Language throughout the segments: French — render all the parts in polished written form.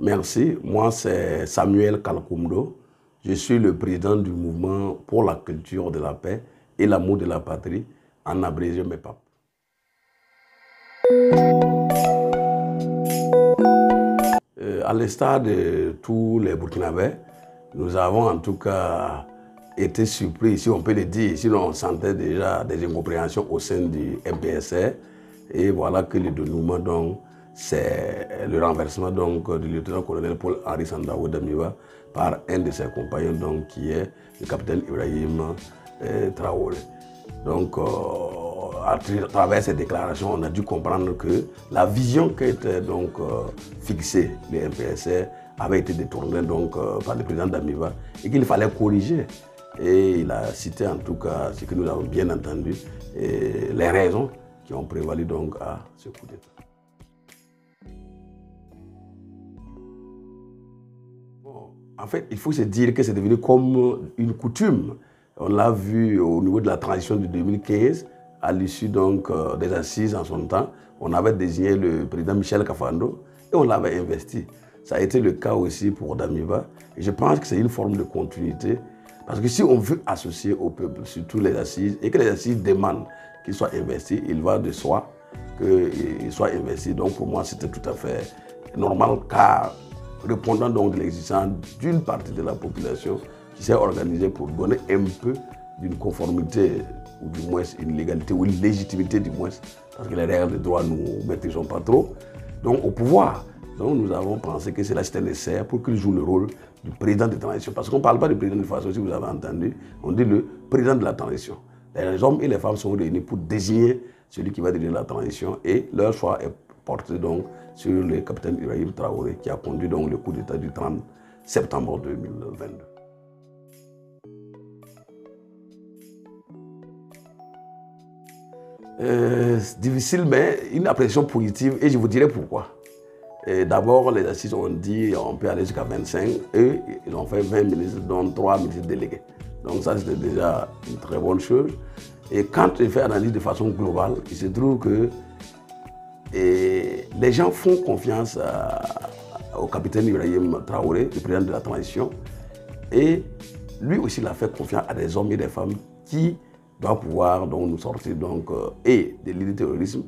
Merci. Moi, c'est Samuel Kalkoumdo. Je suis le président du mouvement pour la culture de la paix et l'amour de la patrie, en abrégé MEPAP. À l'instar de tous les Burkinabés, nous avons en tout cas été surpris, si on peut le dire, sinon on sentait déjà des incompréhensions au sein du MPSR. Et voilà que le dénouement, donc, c'est le renversement donc, du lieutenant-colonel Paul-Henri Sandaogo Damiba par un de ses compagnons, donc, qui est le capitaine Ibrahim Traoré. Donc, à travers ces déclarations, on a dû comprendre que la vision qui était donc fixée, le MPSR, avait été détournée donc, par le président Damiba et qu'il fallait corriger. Et il a cité en tout cas, ce que nous avons bien entendu, les raisons qui ont prévalu donc à ce coup d'État. Bon, en fait, il faut se dire que c'est devenu comme une coutume. On l'a vu au niveau de la transition de 2015, à l'issue donc des assises en son temps, on avait désigné le président Michel Kafando et on l'avait investi. Ça a été le cas aussi pour Damiba. Et je pense que c'est une forme de continuité. Parce que si on veut associer au peuple, surtout les assises, et que les assises demandent qu'il soit investi, il va de soi qu'il soit investi. Donc pour moi, c'était tout à fait normal, car répondant donc de l'existence d'une partie de la population qui s'est organisée pour donner un peu d'une conformité, ou du moins une légalité, ou une légitimité du moins, parce que les règles de droit nous ne maîtrisons pas trop, donc au pouvoir. Donc nous avons pensé que cela c'était nécessaire pour qu'il joue le rôle du président de transition. Parce qu'on ne parle pas du président de façon, si vous avez entendu, on dit le président de la transition. Les hommes et les femmes sont réunis pour désigner celui qui va diriger la transition et leur choix est porté donc sur le capitaine Ibrahim Traoré qui a conduit donc le coup d'État du 30 septembre 2022. Difficile, mais une appréciation positive et je vous dirai pourquoi. D'abord, les assises ont dit on peut aller jusqu'à 25 et ils ont fait 20 ministres, dont 3 ministres délégués. Donc ça, c'était déjà une très bonne chose. Et quand je fais analyse de façon globale, il se trouve que les gens font confiance au capitaine Ibrahim Traoré, le président de la transition, et lui aussi il a fait confiance à des hommes et des femmes qui doivent pouvoir donc, nous sortir donc, et de l'idée terrorisme,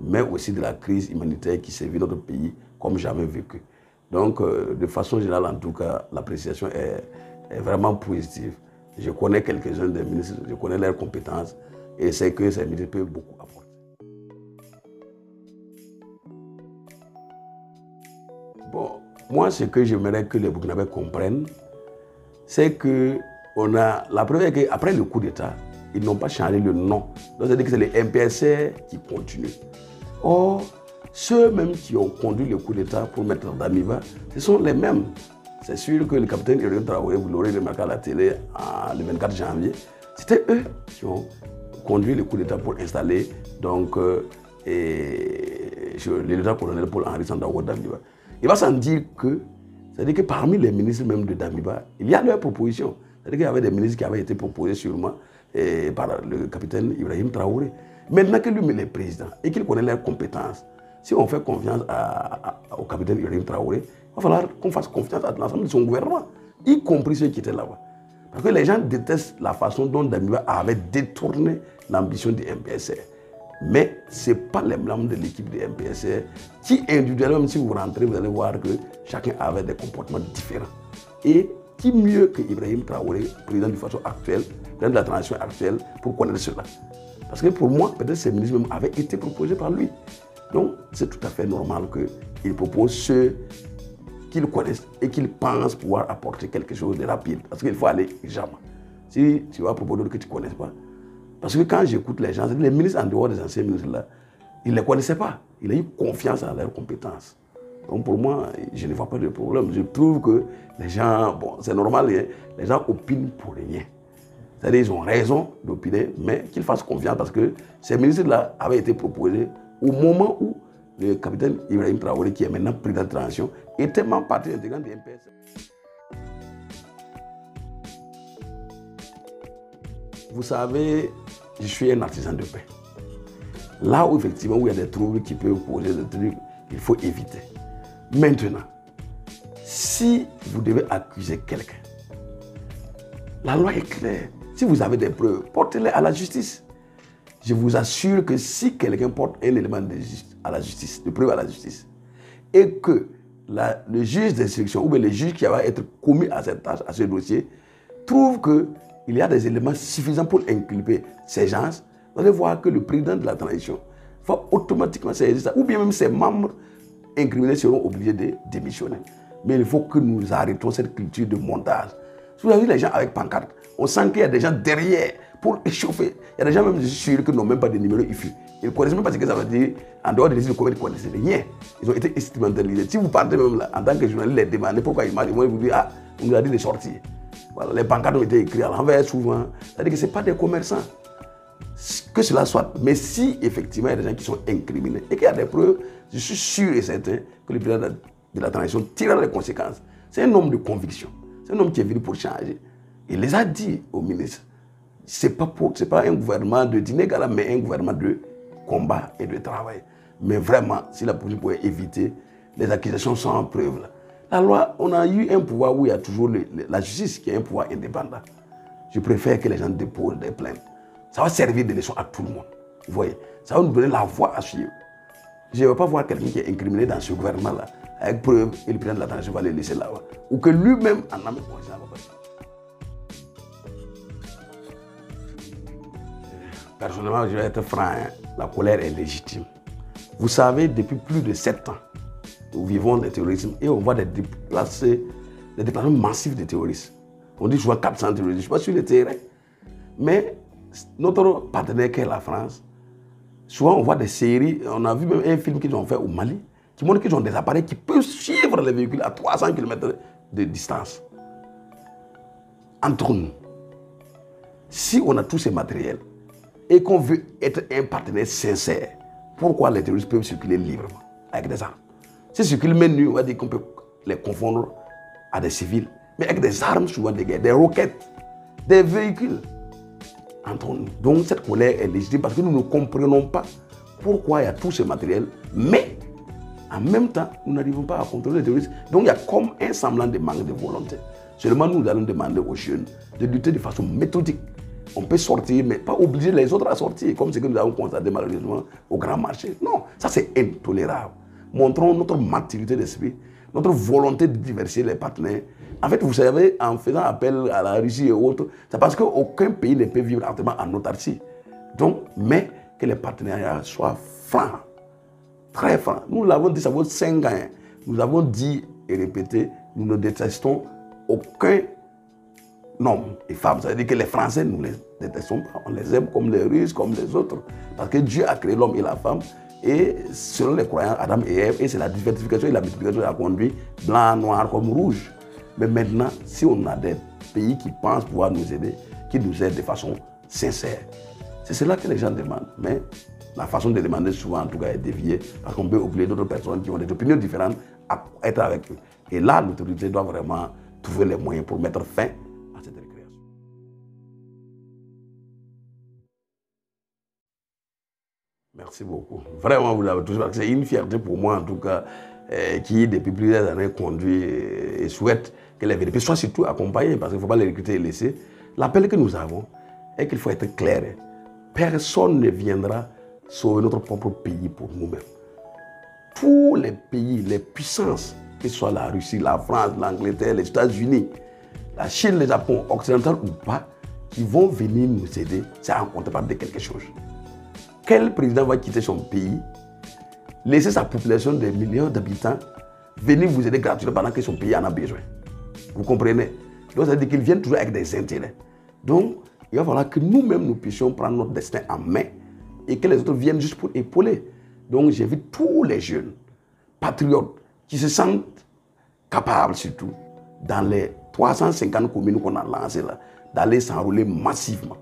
mais aussi de la crise humanitaire qui sévit notre pays comme jamais vécu. Donc, de façon générale, en tout cas, l'appréciation est vraiment positive. Je connais quelques-uns des ministres, je connais leurs compétences et c'est que ces ministres peuvent beaucoup apporter. Bon, moi, ce que j'aimerais que les Burkinabés comprennent, c'est que la preuve est qu'après le coup d'État, ils n'ont pas changé le nom. Donc, c'est-à-dire que c'est les MPSR qui continuent. Or, ceux-mêmes qui ont conduit le coup d'État pour mettre Damiba, ce sont les mêmes. C'est sûr que le capitaine Ibrahim Traoré, vous l'aurez remarqué à la télé le 24 janvier, c'était eux qui ont conduit le coup d'État pour installer donc, le lieutenant-colonel Paul-Henri Sandaogo Damiba. Il va sans dire que, c'est-à-dire que parmi les ministres même de Damiba, il y a leurs propositions. C'est-à-dire qu'il y avait des ministres qui avaient été proposés sûrement par le capitaine Ibrahim Traoré. Maintenant que lui est président et qu'il connaît leurs compétences, si on fait confiance au capitaine Ibrahim Traoré, il va falloir qu'on fasse confiance à l'ensemble de son gouvernement, y compris ceux qui étaient là-bas. Parce que les gens détestent la façon dont Damiba avait détourné l'ambition du MPSR. Mais ce n'est pas les membres de l'équipe du MPSR qui, individuellement, même si vous rentrez, vous allez voir que chacun avait des comportements différents. Et qui mieux que Ibrahim Traoré, président de façon actuelle, président de la transition actuelle, pour connaître cela? Parce que pour moi, peut-être ces ministres même avaient été proposés par lui. Donc, c'est tout à fait normal qu'il propose ceux qu'il connaissent et qu'il pense pouvoir apporter quelque chose de rapide. Parce qu'il faut aller jamais. Si tu vas proposer d'autres que tu ne connais pas. Parce que quand j'écoute les gens, les ministres en dehors des anciens ministres là, ils ne les connaissaient pas. Il a eu confiance en leurs compétences. Donc pour moi, je ne vois pas de problème. Je trouve que les gens, bon, c'est normal, hein, les gens opinent pour rien. C'est-à-dire qu'ils ont raison d'opiner, mais qu'ils fassent confiance parce que ces ministres-là avaient été proposés au moment où le capitaine Ibrahim Traoré, qui est maintenant président de transition, était membre partie intégrante du MPS. Vous savez, je suis un artisan de paix. Là où effectivement où il y a des troubles qui peuvent poser des trucs, il faut éviter. Maintenant, si vous devez accuser quelqu'un, la loi est claire. Si vous avez des preuves, portez-les à la justice. Je vous assure que si quelqu'un porte un élément à la justice, de preuve à la justice, et que le juge d'instruction ou bien le juge qui va être commis à cette tâche, à ce dossier, trouve qu'il y a des éléments suffisants pour inculper ces gens, vous allez voir que le président de la transition va automatiquement saisir ça, ou bien même ses membres incriminés seront obligés de démissionner. Mais il faut que nous arrêtons cette culture de montage. Vous avez vu les gens avec pancarte, on sent qu'il y a des gens derrière pour échauffer. Il y a des gens même, je suis sûr, qui n'ont même pas de numéro IFI. Ils ne connaissent même pas ce que ça veut dire. En dehors de l'issue de commerce, ils ne connaissent rien. Ils ont été instrumentalisés. Si vous partez même là, en tant que journaliste, les demandez pourquoi ils marchent, ils vont vous dire, ah, on nous a dit de sortir. Voilà, les pancartes ont été écrites à l'envers souvent. C'est-à-dire que ce n'est pas des commerçants. Que cela soit. Mais si effectivement il y a des gens qui sont incriminés et qu'il y a des preuves, je suis sûr et certain que le président de la transition tirera les conséquences. C'est un homme de conviction. C'est un homme qui est venu pour changer. Il les a dit au ministre. Ce n'est pas un gouvernement de dîner gala, mais un gouvernement de combat et de travail. Mais vraiment, si la police pouvait éviter les accusations sans preuve, là. La loi, on a eu un pouvoir où il y a toujours la justice qui est un pouvoir indépendant. Je préfère que les gens déposent des plaintes. Ça va servir de leçon à tout le monde. Vous voyez, ça va nous donner la voie à suivre. Je ne veux pas voir quelqu'un qui est incriminé dans ce gouvernement-là, avec preuve, et le président de la transition va le laisser là-bas. Ou que lui-même en a même conscience. Personnellement, je vais être franc, hein, la colère est légitime. Vous savez, depuis plus de 7 ans, nous vivons le terrorisme et on voit des déplacements massifs de terroristes. On dit souvent 400 terroristes, je ne suis pas sur le terrain. Mais notre partenaire qui est la France, souvent on voit des séries, on a vu même un film qu'ils ont fait au Mali, qui montre qu'ils ont des appareils qui peuvent suivre les véhicules à 300 km de distance. Entre nous, si on a tous ces matériels et qu'on veut être un partenaire sincère, pourquoi les terroristes peuvent circuler librement avec des armes? S'ils circulent même nus, on va dire qu'on peut les confondre à des civils, mais avec des armes souvent de guerre, des roquettes, des véhicules. Entre nous. Donc cette colère est légitime parce que nous ne comprenons pas pourquoi il y a tout ce matériel, mais en même temps, nous n'arrivons pas à contrôler les terroristes. Donc il y a comme un semblant de manque de volonté. Seulement nous allons demander aux jeunes de lutter de façon méthodique. On peut sortir, mais pas obliger les autres à sortir, comme ce que nous avons constaté malheureusement au grand marché. Non, ça c'est intolérable. Montrons notre maturité d'esprit, notre volonté de diversifier les partenaires. En fait, vous savez, en faisant appel à la Russie et autres, c'est parce qu'aucun pays ne peut vivre actuellement en autarcie. Donc, mais que les partenariats soient francs, très francs. Nous l'avons dit, ça vaut 5 ans. Nous avons dit et répété, nous ne détestons aucun homme et femme. Ça veut dire que les Français, nous ne les détestons pas. On les aime comme les Russes, comme les autres. Parce que Dieu a créé l'homme et la femme. Et selon les croyants, Adam et Ève, et c'est la diversification et la multiplication qui a conduit blanc, noir comme rouge. Mais maintenant, si on a des pays qui pensent pouvoir nous aider, qui nous aident de façon sincère, c'est cela que les gens demandent. Mais la façon de demander souvent, en tout cas, est déviée parce qu'on peut oublier d'autres personnes qui ont des opinions différentes à être avec eux. Et là, l'autorité doit vraiment trouver les moyens pour mettre fin à cette récréation. Merci beaucoup. Vraiment, vous l'avez toujours. C'est une fierté pour moi, en tout cas, qui, depuis plusieurs années, conduit et souhaite que les VDP soient surtout accompagnés, parce qu'il ne faut pas les recruter et laisser. L'appel que nous avons est qu'il faut être clair. Personne ne viendra sauver notre propre pays pour nous-mêmes. Tous les pays, les puissances, que ce soit la Russie, la France, l'Angleterre, les États-Unis, la Chine, le Japon, occidental ou pas, qui vont venir nous aider, c'est en contrepartie de quelque chose. Quel président va quitter son pays, laisser sa population de millions d'habitants, venir vous aider gratuitement pendant que son pays en a besoin? Vous comprenez? Donc ça veut dire qu'ils viennent toujours avec des intérêts. Donc il va falloir que nous-mêmes nous puissions prendre notre destin en main et que les autres viennent juste pour épauler. Donc j'invite tous les jeunes patriotes qui se sentent capables surtout dans les 350 communes qu'on a lancées là, d'aller s'enrôler massivement.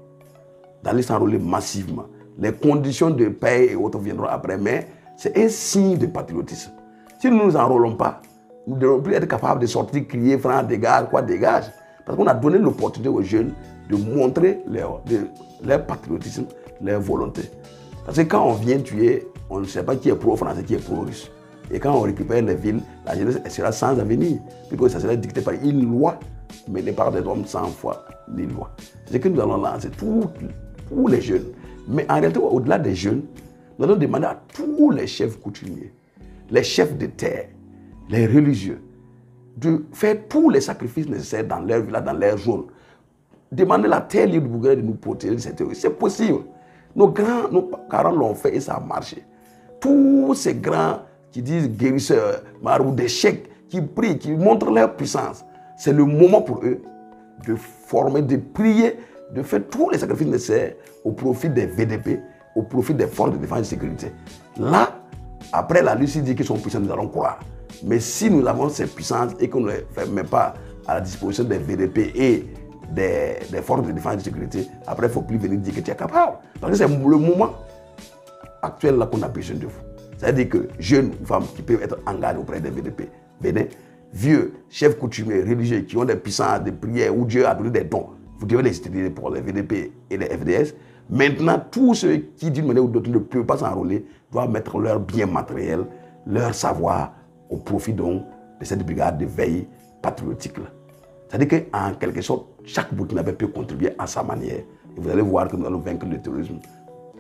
D'aller s'enrôler massivement. Les conditions de paix et autres viendront après, mais c'est un signe de patriotisme. Si nous ne nous enrôlons pas, nous ne devons plus être capables de sortir, crier, franc, dégage, quoi, dégage. Parce qu'on a donné l'opportunité aux jeunes de montrer leur patriotisme, leur volonté. Parce que quand on vient tuer, on ne sait pas qui est pro-français, qui est pro-russe. Et quand on récupère les villes, la jeunesse sera sans avenir, puisque ça sera dicté par une loi, menée par des hommes sans foi ni loi. C'est ce que nous allons lancer, tous les jeunes. Mais en réalité, au-delà des jeunes, nous allons demander à tous les chefs coutumiers, les chefs de terre, les religieux, de faire tous les sacrifices nécessaires dans leur village, dans leur zone. Demander à la terre libre du Burkina de nous protéger de cette théorie. C'est possible. Nos parents l'ont fait et ça a marché. Tous ces grands qui disent guérisseurs, marauds d'échecs, qui prient, qui montrent leur puissance, c'est le moment pour eux de former, de prier, de faire tous les sacrifices nécessaires au profit des VDP, au profit des forces de défense et de sécurité. Là, après la Russie dit qu'ils sont puissants, nous allons croire. Mais si nous avons ces puissances et qu'on ne les met pas à la disposition des VDP et des forces de défense et de sécurité, après il ne faut plus venir dire que tu es capable. Parce que c'est le moment actuel là qu'on a besoin de vous. C'est-à-dire que jeunes femmes qui peuvent être engagées auprès des VDP, vieux, chefs coutumiers, religieux qui ont des puissances de prière où Dieu a donné des dons, vous devez les utiliser pour les VDP et les FDS. Maintenant, tous ceux qui d'une manière ou d'autre ne peuvent pas s'enrôler doivent mettre leur bien matériel, leur savoir au profit donc de cette brigade de veille patriotique. C'est-à-dire qu'en quelque sorte, chaque Burkinabé peut contribuer à sa manière. Et vous allez voir que nous allons vaincre le terrorisme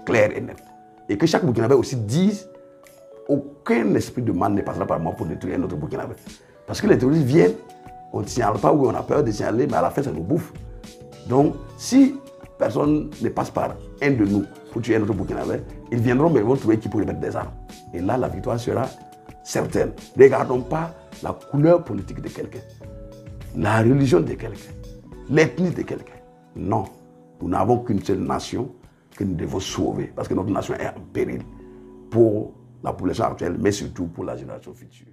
clair et net. Et que chaque Burkinabé aussi dise aucun esprit de mal ne passera par moi pour détruire notre Burkinabé. Parce que les terroristes viennent, on ne signale pas ou on a peur de signaler, mais à la fin, ça nous bouffe. Donc, si personne ne passe par un de nous pour tuer notre Burkinabé, ils viendront, mais ils vont trouver qui pourrait mettre des armes. Et là, la victoire sera certaine. Ne regardons pas la couleur politique de quelqu'un, la religion de quelqu'un, l'ethnie de quelqu'un. Non, nous n'avons qu'une seule nation que nous devons sauver, parce que notre nation est en péril pour la population actuelle, mais surtout pour la génération future.